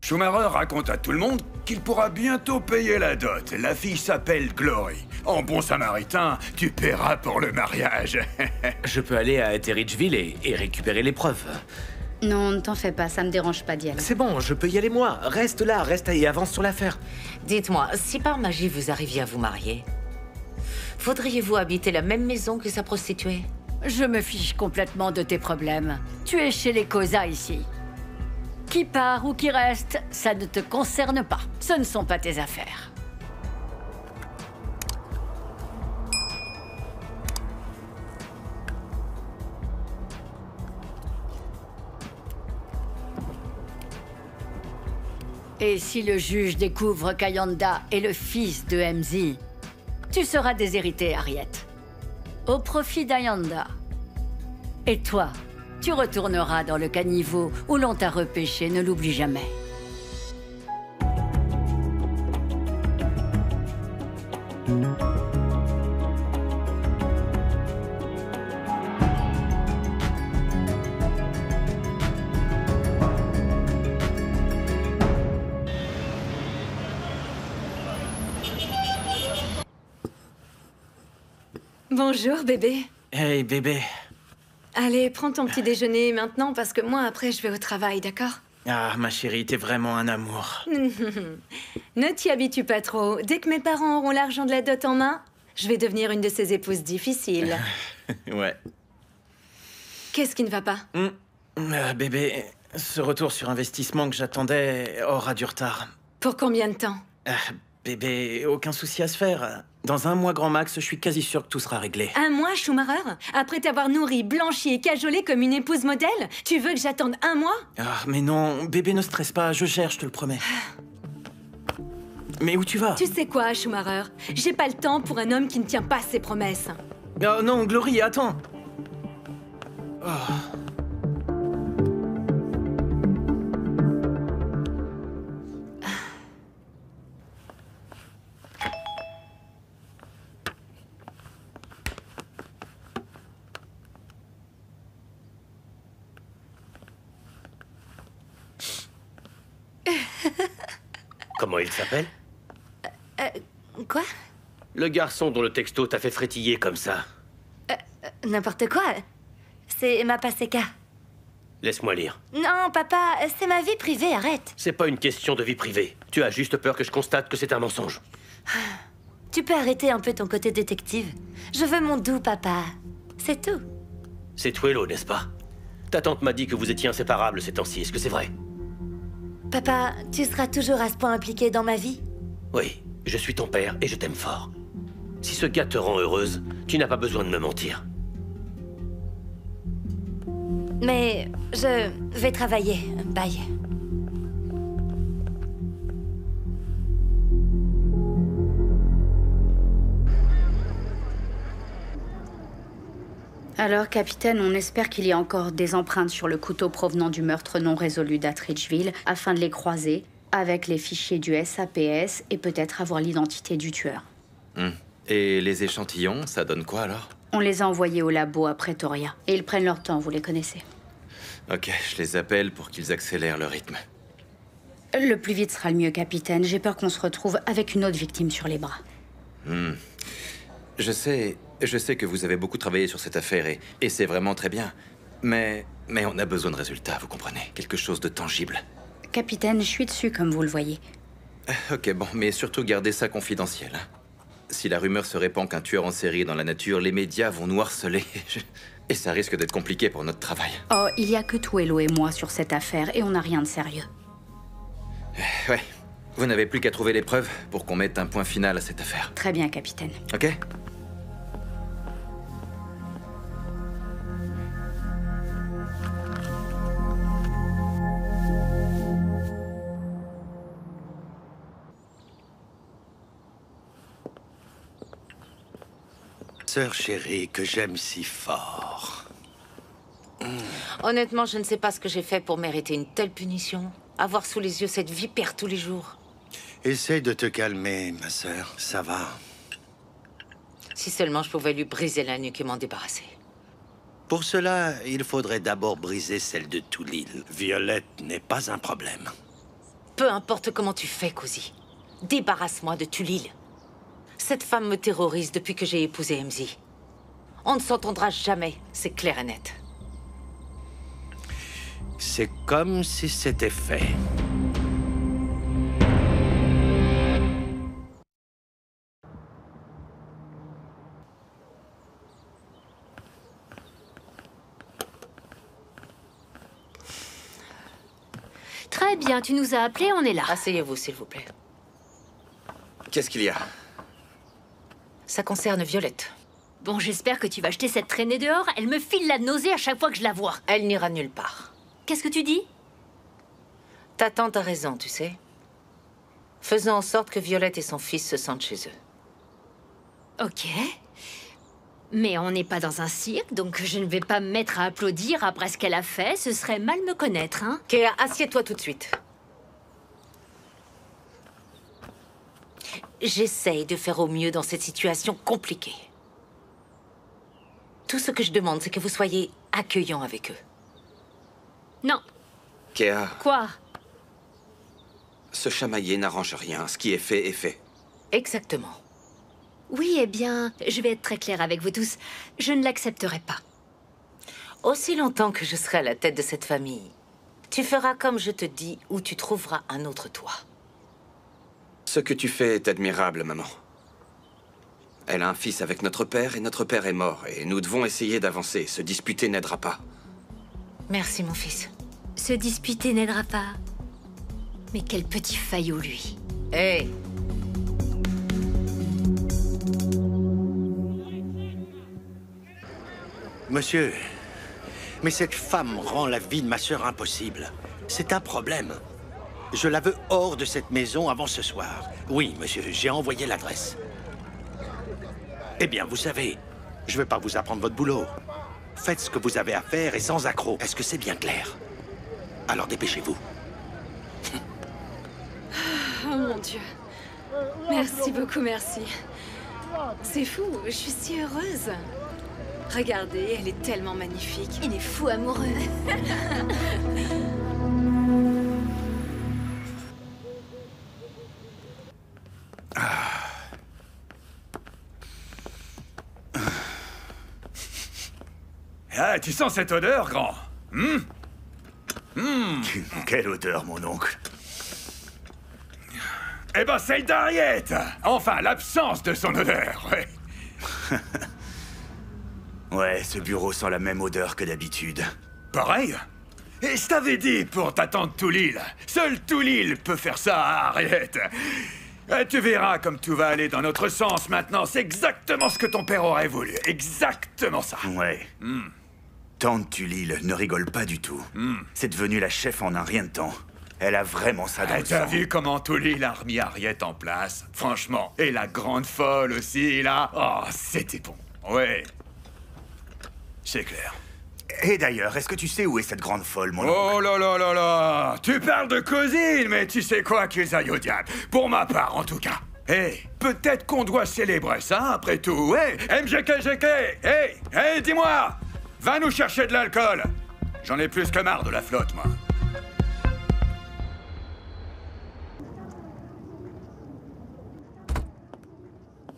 Schumacher raconte à tout le monde qu'il pourra bientôt payer la dot. La fille s'appelle Glory. En bon samaritain, tu paieras pour le mariage. Je peux aller à Etheridgeville et récupérer les preuves. Non, ne t'en fais pas, ça me dérange pas d'y aller. C'est bon, je peux y aller moi. Reste là, reste et avance sur l'affaire. Dites-moi, si par magie vous arriviez à vous marier, voudriez-vous habiter la même maison que sa prostituée? Je me fiche complètement de tes problèmes. Tu es chez les Cosa ici. Qui part ou qui reste, ça ne te concerne pas. Ce ne sont pas tes affaires. Et si le juge découvre qu'Ayanda est le fils de MZ, tu seras déshérité, Harriet. Au profit d'Ayanda. Et toi, tu retourneras dans le caniveau où l'on t'a repêché, ne l'oublie jamais. Bonjour, bébé. Hey, bébé. Allez, prends ton petit déjeuner maintenant parce que moi, après, je vais au travail, d'accord? Ah, ma chérie, t'es vraiment un amour. Ne t'y habitue pas trop. Dès que mes parents auront l'argent de la dot en main, je vais devenir une de ces épouses difficiles. Ouais. Qu'est-ce qui ne va pas? Bébé, ce retour sur investissement que j'attendais aura du retard. Pour combien de temps? Bébé, aucun souci à se faire. Dans un mois grand max, je suis quasi sûr que tout sera réglé. Un mois, Schumacher? Après t'avoir nourri, blanchi et cajolé comme une épouse modèle? Tu veux que j'attende un mois? Ah, mais non, bébé, ne stresse pas, je gère, je te le promets. Mais où tu vas? Tu sais quoi, Schumacher? J'ai pas le temps pour un homme qui ne tient pas ses promesses. Oh non, Glory, attends. Oh. Comment il s'appelle? Quoi? Le garçon dont le texto t'a fait frétiller comme ça. N'importe quoi. C'est ma Paseka. Laisse-moi lire. Non, papa, c'est ma vie privée, arrête. C'est pas une question de vie privée. Tu as juste peur que je constate que c'est un mensonge. Tu peux arrêter un peu ton côté détective. Je veux mon doux papa. C'est tout. C'est Twello, n'est-ce pas? Ta tante m'a dit que vous étiez inséparables ces temps-ci. Est-ce que c'est vrai? Papa, tu seras toujours à ce point impliqué dans ma vie? Oui, je suis ton père et je t'aime fort. Si ce gars te rend heureuse, tu n'as pas besoin de me mentir. Mais je vais travailler. Bye. Alors, capitaine, on espère qu'il y a encore des empreintes sur le couteau provenant du meurtre non résolu d'Attridgeville afin de les croiser avec les fichiers du SAPS et peut-être avoir l'identité du tueur. Et les échantillons, ça donne quoi alors? On les a envoyés au labo à Pretoria. Et ils prennent leur temps, vous les connaissez. Ok, je les appelle pour qu'ils accélèrent le rythme. Le plus vite sera le mieux, capitaine. J'ai peur qu'on se retrouve avec une autre victime sur les bras. Je sais que vous avez beaucoup travaillé sur cette affaire et c'est vraiment très bien. Mais on a besoin de résultats, vous comprenez? Quelque chose de tangible. Capitaine, je suis dessus, comme vous le voyez. Ok, bon, mais surtout gardez ça confidentiel. Hein. Si la rumeur se répand qu'un tueur en série est dans la nature, les médias vont nous harceler. Et ça risque d'être compliqué pour notre travail. Oh, il y a que Twello et moi sur cette affaire et on n'a rien de sérieux. Ouais. Vous n'avez plus qu'à trouver les preuves pour qu'on mette un point final à cette affaire. Très bien, capitaine. Ok? Sœur chérie que j'aime si fort. Honnêtement, je ne sais pas ce que j'ai fait pour mériter une telle punition. Avoir sous les yeux cette vipère tous les jours. Essaye de te calmer, ma sœur. Ça va. Si seulement je pouvais lui briser la nuque et m'en débarrasser. Pour cela, il faudrait d'abord briser celle de Toulil. Violette n'est pas un problème. Peu importe comment tu fais, Cozy. Débarrasse-moi de Tulil. Cette femme me terrorise depuis que j'ai épousé MZ. On ne s'entendra jamais, c'est clair et net. C'est comme si c'était fait. Très bien, tu nous as appelés, on est là. Asseyez-vous, s'il vous plaît. Qu'est-ce qu'il y a? Ça concerne Violette. Bon, j'espère que tu vas jeter cette traînée dehors. Elle me file la nausée à chaque fois que je la vois. Elle n'ira nulle part. Qu'est-ce que tu dis? Ta tante a raison, tu sais. Faisons en sorte que Violette et son fils se sentent chez eux. Ok. Mais on n'est pas dans un cirque, donc je ne vais pas me mettre à applaudir après ce qu'elle a fait. Ce serait mal me connaître, hein? Kea, assieds-toi tout de suite. J'essaye de faire au mieux dans cette situation compliquée. Tout ce que je demande, c'est que vous soyez accueillants avec eux. Non. Kea, Quoi? se chamailler n'arrange rien. Ce qui est fait est fait. Exactement. Oui, eh bien, je vais être très claire avec vous tous. Je ne l'accepterai pas. Aussi longtemps que je serai à la tête de cette famille, tu feras comme je te dis ou tu trouveras un autre toi. Ce que tu fais est admirable, maman. Elle a un fils avec notre père et notre père est mort. Et nous devons essayer d'avancer. Se disputer n'aidera pas. Merci, mon fils. Se disputer n'aidera pas. Mais quel petit faillot, lui. Hé! Monsieur, mais cette femme rend la vie de ma sœur impossible. C'est un problème. Je la veux hors de cette maison avant ce soir. Oui, monsieur, j'ai envoyé l'adresse. Eh bien, vous savez, je ne vais pas vous apprendre votre boulot. Faites ce que vous avez à faire et sans accroc. Est-ce que c'est bien clair? Alors dépêchez-vous. Oh mon Dieu. Merci beaucoup, merci. C'est fou, je suis si heureuse. Regardez, elle est tellement magnifique. Il est fou amoureux. Ah, tu sens cette odeur, grand? Quelle odeur, mon oncle? Eh ben, celle d'Harriet! Enfin, l'absence de son odeur, ouais. Ouais, ce bureau sent la même odeur que d'habitude. Pareil? Et je t'avais dit pour ta tante Tulil. Seul Tulil peut faire ça à Harriet. Tu verras comme tout va aller dans notre sens maintenant. C'est exactement ce que ton père aurait voulu. Exactement ça. Ouais. Tante Tulil ne rigole pas du tout. C'est devenu la chef en un rien de temps. Elle a vraiment ça dans le T'as sang. vu comment Tulil a remis Harriet en place? Franchement. Et la grande folle aussi, là. Oh, c'était bon. Ouais. C'est clair. Et d'ailleurs, est-ce que tu sais où est cette grande folle, mon oncle? Oh là là là là! Tu parles de cousine, mais tu sais quoi qu'ils aillent au diable. Pour ma part, en tout cas. Peut-être qu'on doit célébrer ça, après tout. MGKGK! Dis-moi! Va nous chercher de l'alcool! J'en ai plus que marre de la flotte, moi.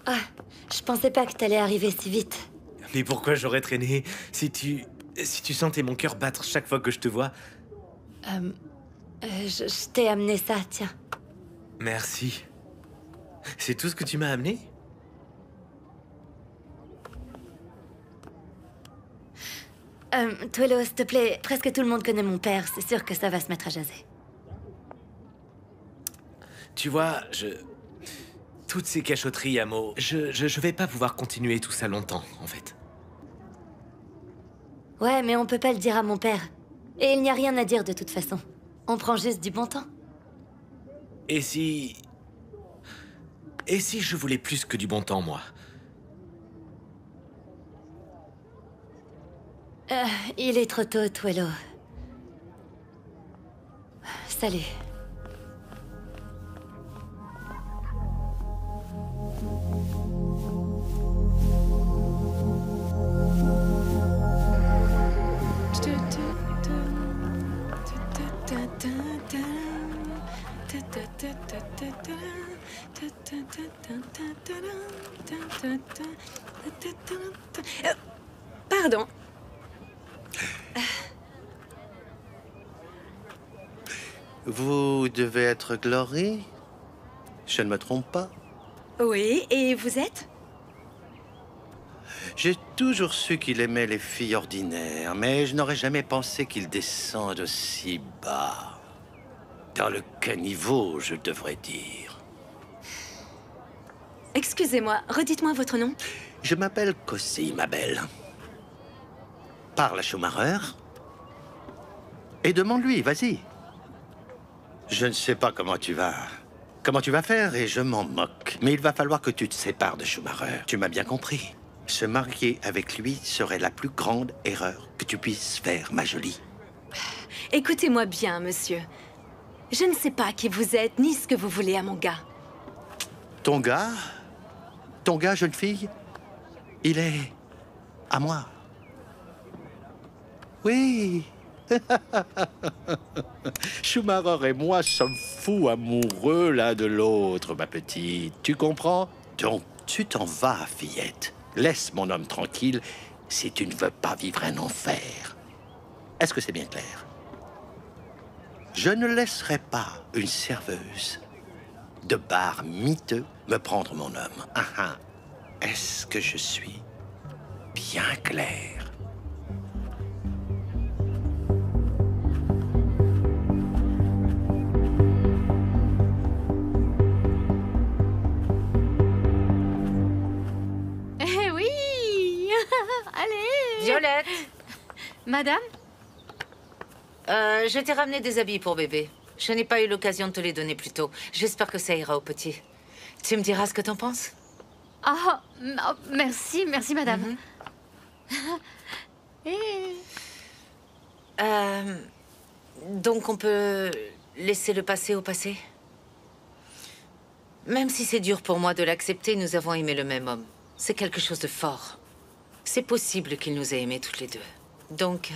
Ah, je pensais pas que t'allais arriver si vite. Mais pourquoi j'aurais traîné si tu sentais mon cœur battre chaque fois que je te vois? Je t'ai amené ça, tiens. Merci. C'est tout ce que tu m'as amené? Twello, s'il te plaît, presque tout le monde connaît mon père. C'est sûr que ça va se mettre à jaser. Tu vois, toutes ces cachotteries à mots, je vais pas pouvoir continuer tout ça longtemps, en fait. Ouais, mais on peut pas le dire à mon père. Et il n'y a rien à dire de toute façon. On prend juste du bon temps. Et si je voulais plus que du bon temps, moi? Il est trop tôt, Twello. Salut. Pardon. Vous devez être Glory? Je ne me trompe pas? Oui, et vous êtes? J'ai toujours su qu'il aimait les filles ordinaires, mais je n'aurais jamais pensé qu'il descende aussi bas. Dans le caniveau, je devrais dire. Excusez-moi, redites-moi votre nom. Je m'appelle Cosy, ma belle. Parle à Schumacher et demande-lui, vas-y. Je ne sais pas comment tu vas faire et je m'en moque. Mais il va falloir que tu te sépares de Schumacher. Tu m'as bien compris. Se marier avec lui serait la plus grande erreur que tu puisses faire, ma jolie. Écoutez-moi bien, monsieur. Je ne sais pas qui vous êtes, ni ce que vous voulez à mon gars. Ton gars, jeune fille, il est à moi. Oui. Schumacher et moi sommes fous amoureux l'un de l'autre, ma petite. Tu comprends? Donc, tu t'en vas, fillette. Laisse mon homme tranquille si tu ne veux pas vivre un enfer. Est-ce que c'est bien clair? Je ne laisserai pas une serveuse de bar miteux me prendre mon homme. Ah ah. Est-ce que je suis bien clair? Eh oui. Allez. Violette. Madame? Je t'ai ramené des habits pour bébé. Je n'ai pas eu l'occasion de te les donner plus tôt. J'espère que ça ira au petit. Tu me diras ce que t'en penses? Ah, merci, merci, madame. Donc on peut laisser le passé au passé? Même si c'est dur pour moi de l'accepter, nous avons aimé le même homme. C'est quelque chose de fort. C'est possible qu'il nous ait aimés toutes les deux. Donc,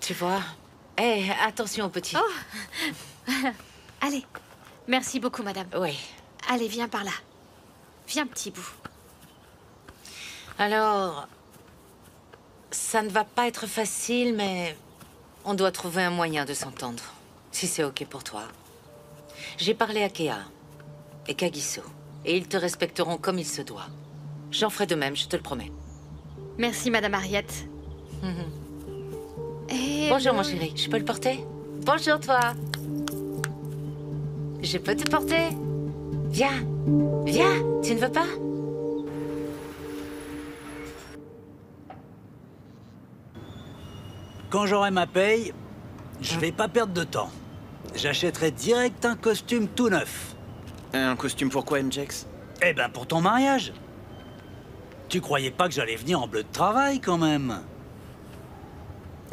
tu vois... Hé, attention au petit. Oh. Allez. Merci beaucoup, madame. Oui. Allez, viens par là. Viens, petit bout. Alors... Ça ne va pas être facile, mais... On doit trouver un moyen de s'entendre. Si c'est OK pour toi. J'ai parlé à Kea et Kagiso. Et ils te respecteront comme il se doit. J'en ferai de même, je te le promets. Merci, madame Harriet. Bonjour, mon chéri. Je peux le porter? Bonjour, toi. Je peux te porter? Viens. Viens. Tu ne veux pas? Quand j'aurai ma paye, je vais pas perdre de temps. J'achèterai direct un costume tout neuf. Un costume pour quoi, MJX? Eh ben, pour ton mariage. Tu croyais pas que j'allais venir en bleu de travail, quand même?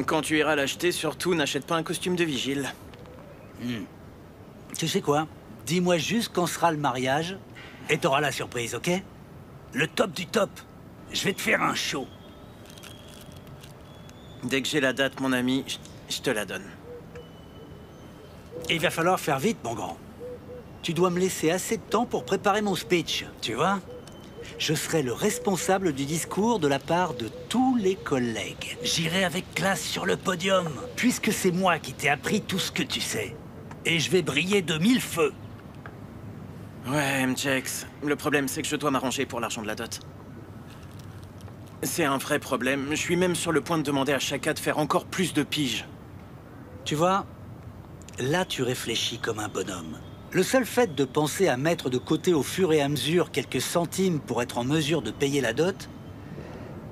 Quand tu iras l'acheter, surtout, n'achète pas un costume de vigile. Tu sais quoi? Dis-moi juste quand sera le mariage, et t'auras la surprise, ok? Le top du top. Je vais te faire un show. Dès que j'ai la date, mon ami, je te la donne. Il va falloir faire vite, mon grand. Tu dois me laisser assez de temps pour préparer mon speech, tu vois? Je serai le responsable du discours de la part de tous les collègues. J'irai avec classe sur le podium, puisque c'est moi qui t'ai appris tout ce que tu sais. Et je vais briller de 1000 feux. Ouais, MJX. Le problème, c'est que je dois m'arranger pour l'argent de la dot. C'est un vrai problème. Je suis même sur le point de demander à Shaka de faire encore plus de piges. Tu vois, là tu réfléchis comme un bonhomme. Le seul fait de penser à mettre de côté au fur et à mesure quelques centimes pour être en mesure de payer la dot,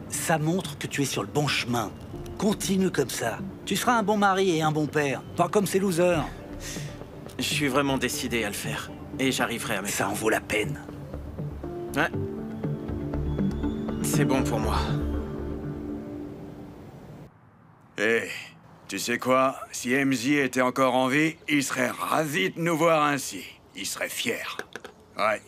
ça montre que tu es sur le bon chemin. Continue comme ça. Tu seras un bon mari et un bon père, pas comme ces losers. Je suis vraiment décidé à le faire. Et j'arriverai à mes... Ça en vaut la peine. Ouais. C'est bon pour moi. Hé, tu sais quoi? Si MZ était encore en vie, il serait ravi de nous voir ainsi. Il serait fier. Ouais.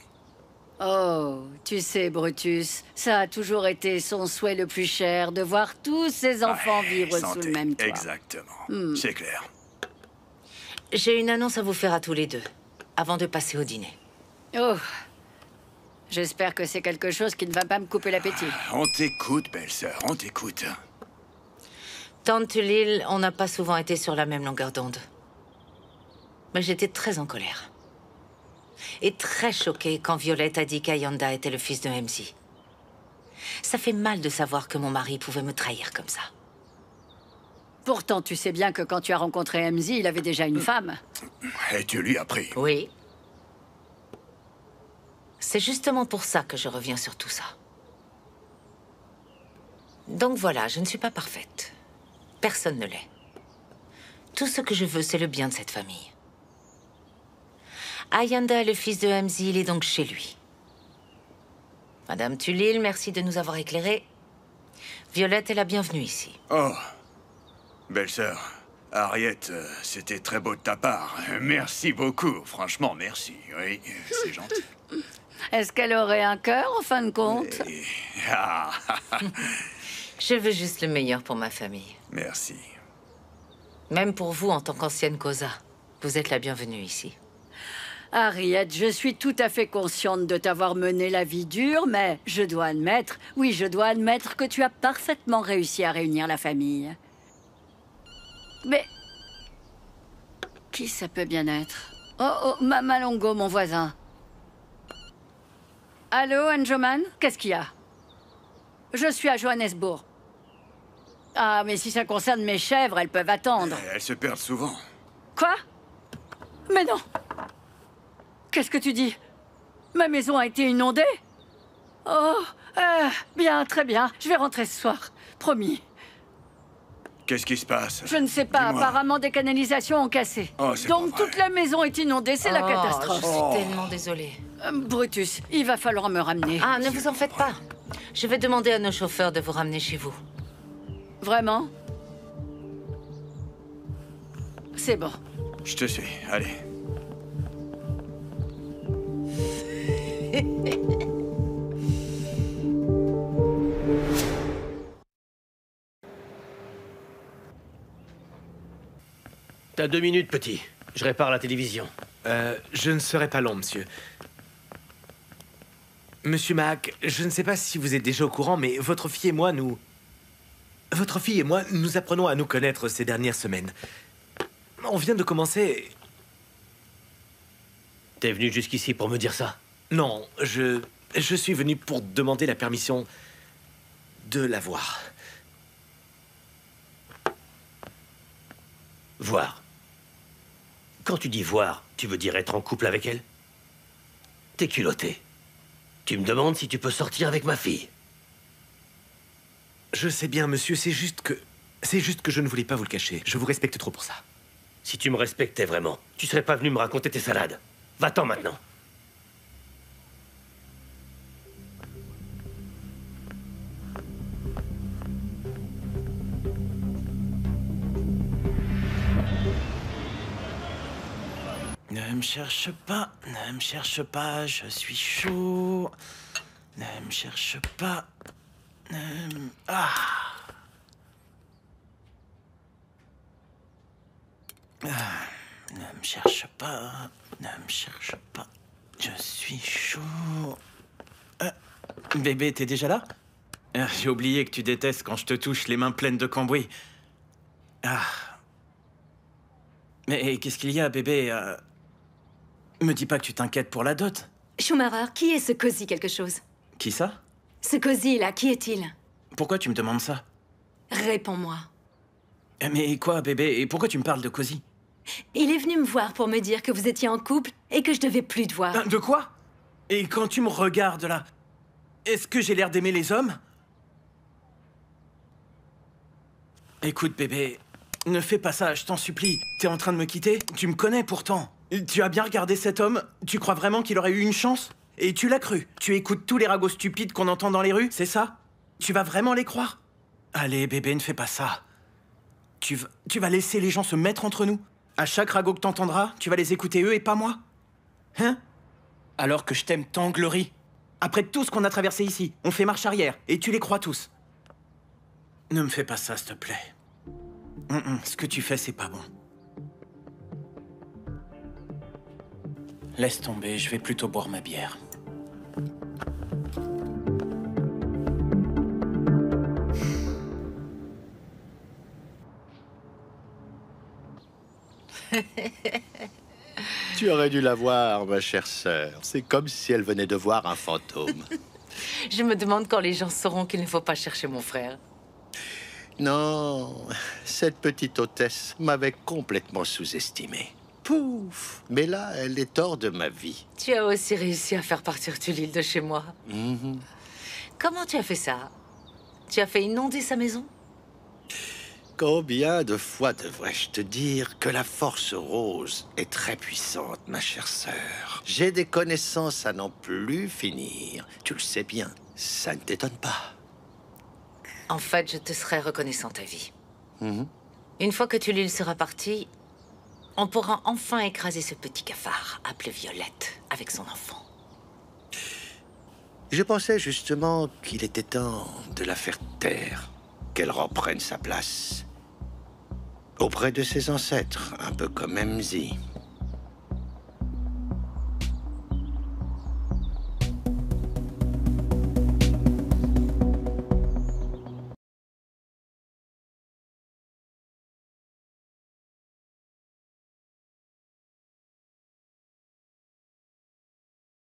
Oh, tu sais, Brutus, ça a toujours été son souhait le plus cher de voir tous ses enfants vivre sous le même toit. Exactement. C'est clair. J'ai une annonce à vous faire à tous les deux, avant de passer au dîner. Oh. J'espère que c'est quelque chose qui ne va pas me couper l'appétit. On t'écoute, belle-sœur, on t'écoute. Tante Tulil, on n'a pas souvent été sur la même longueur d'onde. Mais j'étais très en colère. Et très choquée quand Violette a dit qu'Ayanda était le fils de MZ. Ça fait mal de savoir que mon mari pouvait me trahir comme ça. Pourtant, tu sais bien que quand tu as rencontré MZ, il avait déjà une femme. Et tu lui as pris. Oui. C'est justement pour ça que je reviens sur tout ça. Donc voilà, je ne suis pas parfaite. Personne ne l'est. Tout ce que je veux, c'est le bien de cette famille. Ayanda est le fils de MZ, il est donc chez lui. Madame Tulil, merci de nous avoir éclairés. Violette est la bienvenue ici. Oh, belle-sœur, Harriet, c'était très beau de ta part. Merci beaucoup, franchement, merci. Oui, c'est gentil. Est-ce qu'elle aurait un cœur, en fin de compte? Ah. Je veux juste le meilleur pour ma famille. Merci. Même pour vous, en tant qu'ancienne Kosa. Vous êtes la bienvenue ici. Harriet, je suis tout à fait consciente de t'avoir mené la vie dure, mais je dois admettre, oui, je dois admettre que tu as parfaitement réussi à réunir la famille. Mais... qui ça peut bien être? Oh, Malongo, mon voisin. Allô, Anjoman? Qu'est-ce qu'il y a? Je suis à Johannesburg. Ah, mais si ça concerne mes chèvres, elles peuvent attendre. Elles se perdent souvent. Quoi? Mais non! Qu'est-ce que tu dis? Ma maison a été inondée? Oh, bien, très bien. Je vais rentrer ce soir. Promis. Qu'est-ce qui se passe? Je ne sais pas. Apparemment, des canalisations ont cassé. Oh, c'est donc, toute la maison est inondée. C'est la catastrophe. Je suis tellement désolée. Brutus, il va falloir me ramener. Ah, ne vous en faites pas. Je vais demander à nos chauffeurs de vous ramener chez vous. Vraiment? C'est bon. Je te suis, allez. T'as 2 minutes, petit. Je répare la télévision. Je ne serai pas long, monsieur. Monsieur Mac, je ne sais pas si vous êtes déjà au courant, mais votre fille et moi, nous apprenons à nous connaître ces dernières semaines. On vient de commencer... T'es venu jusqu'ici pour me dire ça? Non, je suis venu pour demander la permission de la voir. Voir? Quand tu dis voir, tu veux dire être en couple avec elle? T'es culotté. Tu me demandes si tu peux sortir avec ma fille. Je sais bien, monsieur, c'est juste que je ne voulais pas vous le cacher. Je vous respecte trop pour ça. Si tu me respectais vraiment, tu serais pas venu me raconter tes salades. Va-t'en maintenant. Ne me cherche pas, je suis chaud. Ne me cherche pas. Ah. Ne me cherche pas, je suis chaud. Bébé, t'es déjà là? J'ai oublié que tu détestes quand je te touche les mains pleines de cambouis. Ah. Mais qu'est-ce qu'il y a, bébé? Me dis pas que tu t'inquiètes pour la dot. Schumacher, qui est ce Cozy quelque chose? Qui ça? Ce Cozy, là, qui est-il? Pourquoi tu me demandes ça? Réponds-moi. Mais quoi, bébé? Et pourquoi tu me parles de Cozy? Il est venu me voir pour me dire que vous étiez en couple et que je devais plus te voir. De quoi? Et quand tu me regardes, là, est-ce que j'ai l'air d'aimer les hommes? Écoute, bébé, ne fais pas ça, je t'en supplie. T'es en train de me quitter? Tu me connais pourtant. Tu as bien regardé cet homme? Tu crois vraiment qu'il aurait eu une chance? Et tu l'as cru? Tu écoutes tous les ragots stupides qu'on entend dans les rues, c'est ça? Tu vas vraiment les croire? Allez, bébé, ne fais pas ça. Tu vas laisser les gens se mettre entre nous? À chaque ragot que t'entendras, tu vas les écouter eux et pas moi? Hein? Alors que je t'aime tant, Glory. Après tout ce qu'on a traversé ici, on fait marche arrière, et tu les crois tous. Ne me fais pas ça, s'il te plaît. Ce que tu fais, c'est pas bon. Laisse tomber, je vais plutôt boire ma bière. Tu aurais dû la voir, ma chère sœur. C'est comme si elle venait de voir un fantôme. Je me demande quand les gens sauront qu'il ne faut pas chercher mon frère. Non, cette petite hôtesse m'avait complètement sous-estimé. Pouf! Mais là, elle est hors de ma vie. Tu as aussi réussi à faire partir Tulil de chez moi. Comment tu as fait ça? Tu as fait inonder sa maison? Combien de fois devrais-je te dire que la force rose est très puissante, ma chère sœur? J'ai des connaissances à n'en plus finir. Tu le sais bien, ça ne t'étonne pas. En fait, je te serais reconnaissante à vie. Une fois que Tulil sera parti, on pourra enfin écraser ce petit cafard appelé Violette avec son enfant. Je pensais justement qu'il était temps de la faire taire, qu'elle reprenne sa place. Auprès de ses ancêtres, un peu comme MZ.